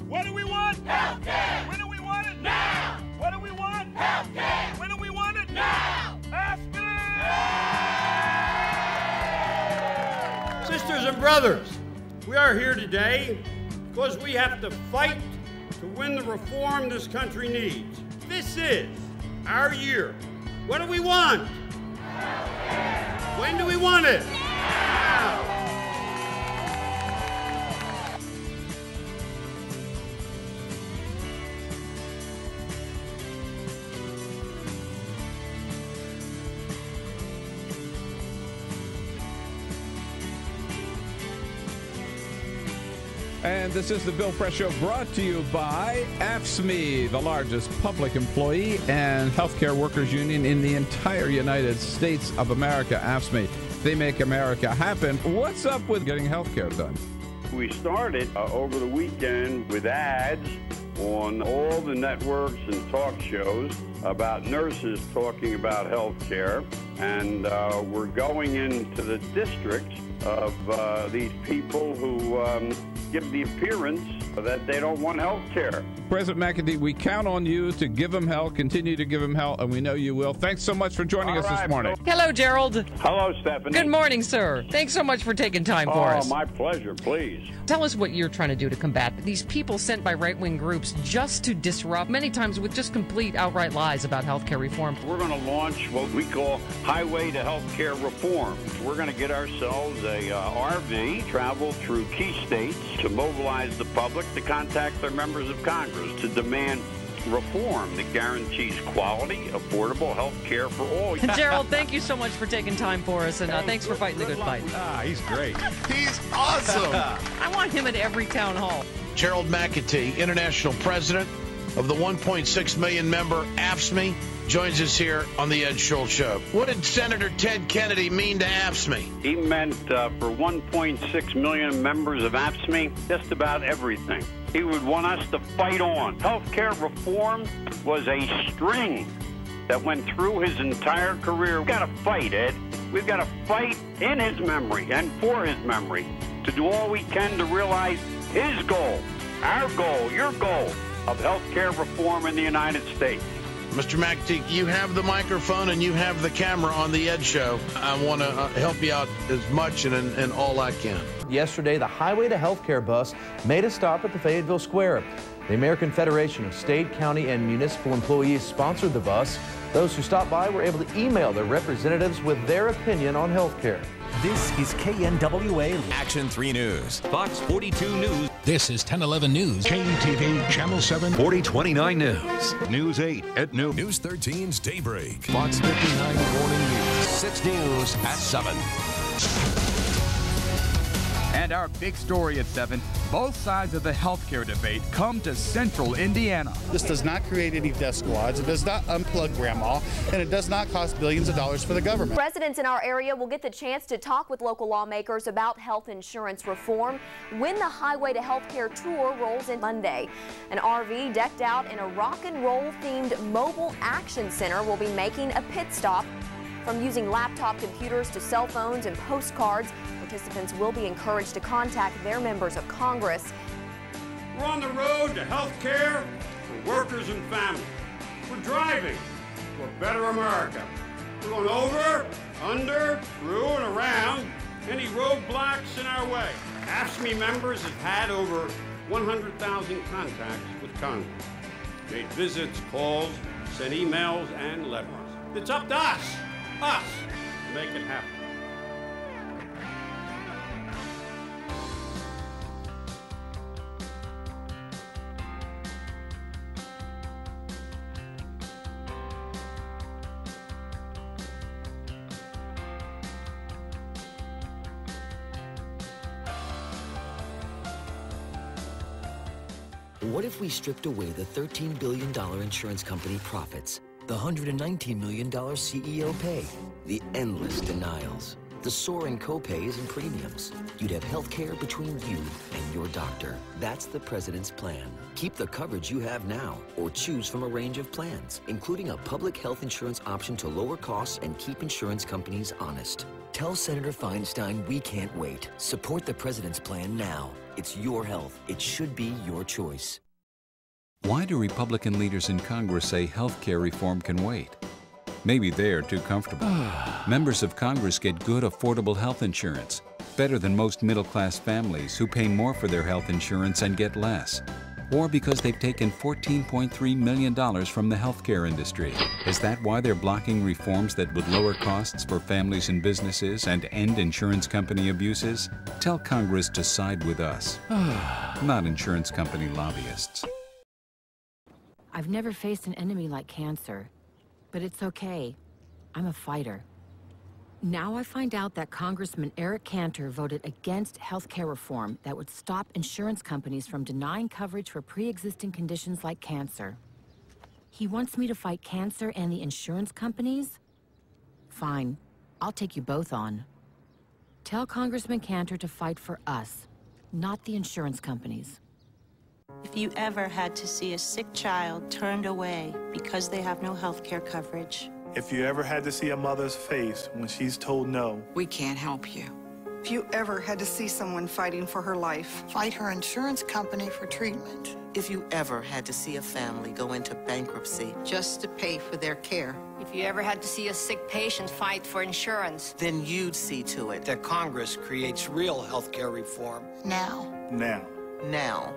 What do we want? Healthcare! When do we want it? Now! What do we want? Healthcare! When do we want it? Now! Ask me! Sisters and brothers, we are here today because we have to fight to win the reform this country needs. This is our year. What do we want? Healthcare! When do we want it? Now! And this is the Bill Press Show brought to you by AFSCME, the largest public employee and healthcare workers union in the entire United States of America. AFSCME, they make America happen. What's up with getting healthcare done? We started over the weekend with ads on all the networks and talk shows about nurses talking about healthcare, and we're going into the districts of these people who give the appearance that they don't want health care. President McEntee, we count on you to give them hell, continue to give them hell, and we know you will. Thanks so much for joining us this morning. Hello, Gerald. Hello, Stephanie. Good morning, sir. Thanks so much for taking time for us. Oh, my pleasure, please. Tell us what you're trying to do to combat these people sent by right-wing groups just to disrupt, many times with just complete outright lies about healthcare reform. We're going to launch what we call Highway to Healthcare Reform. We're going to get ourselves a RV, travel through key states to mobilize the public to contact their members of Congress to demand reform that guarantees quality, affordable health care for all. Gerald, thank you so much for taking time for us, and thanks for fighting the good fight. He's great. He's awesome. I want him at every town hall. Gerald McEntee, international president of the 1.6 million member AFSCME, joins us here on the Ed Schultz Show. What did Senator Ted Kennedy mean to AFSCME? He meant for 1.6 million members of AFSCME, just about everything. He would want us to fight on. Healthcare reform was a string that went through his entire career. We've got to fight, Ed. We've got to fight in his memory and for his memory to do all we can to realize his goal, our goal, your goal of healthcare reform in the United States. Mr. McEntee, you have the microphone and you have the camera on the Ed Show. I want to help you out as much and all I can. Yesterday, the Highway to Healthcare bus made a stop at the Fayetteville Square. The American Federation of State, County, and Municipal Employees sponsored the bus. Those who stopped by were able to email their representatives with their opinion on healthcare. This is KNWA Action 3 News, Fox 42 News. This is 1011 News, KTV Channel 7, 4029 News, News 8 at noon, News 13's Daybreak, Fox 59 Morning News, 6 News at 7. And our big story at 7, both sides of the healthcare debate come to central Indiana. This does not create any death squads, it does not unplug grandma, and it does not cost billions of dollars for the government. Residents in our area will get the chance to talk with local lawmakers about health insurance reform when the Highway to Healthcare tour rolls in Monday. An RV decked out in a rock and roll themed mobile action center will be making a pit stop. From using laptop computers to cell phones and postcards, participants will be encouraged to contact their members of Congress. We're on the road to health care for workers and families. We're driving to a better America. We're going over, under, through, and around any roadblocks in our way. AFSCME members have had over 100,000 contacts with Congress. Made visits, calls, sent emails, and letters. It's up to us, to make it happen. What if we stripped away the $13 billion insurance company profits, the $119 million CEO pay, the endless denials, the soaring copays and premiums. You'd have health care between you and your doctor. That's the president's plan. Keep the coverage you have now, or choose from a range of plans, including a public health insurance option to lower costs and keep insurance companies honest. Tell Senator Feinstein we can't wait. Support the president's plan now. It's your health. It should be your choice. Why do Republican leaders in Congress say health care reform can wait? Maybe they're too comfortable. Members of Congress get good, affordable health insurance, better than most middle-class families who pay more for their health insurance and get less. Or because they've taken $14.3 million from the healthcare industry. Is that why they're blocking reforms that would lower costs for families and businesses and end insurance company abuses? Tell Congress to side with us, not insurance company lobbyists. I've never faced an enemy like cancer, but it's okay. I'm a fighter. Now I find out that Congressman Eric Cantor voted against healthcare reform that would stop insurance companies from denying coverage for pre-existing conditions like cancer. He wants me to fight cancer and the insurance companies? Fine, I'll take you both on. Tell Congressman Cantor to fight for us, not the insurance companies. If you ever had to see a sick child turned away because they have no health care coverage. If you ever had to see a mother's face when she's told no. We can't help you. If you ever had to see someone fighting for her life. Fight her insurance company for treatment. If you ever had to see a family go into bankruptcy. Just to pay for their care. If you ever had to see a sick patient fight for insurance. Then you'd see to it that Congress creates real health care reform. Now. Now. Now.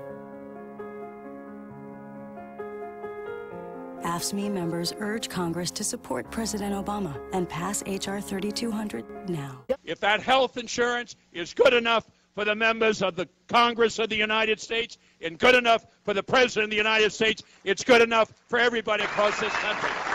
AFSCME members urge Congress to support President Obama and pass H.R. 3200 now. If that health insurance is good enough for the members of the Congress of the United States and good enough for the President of the United States, it's good enough for everybody across this country.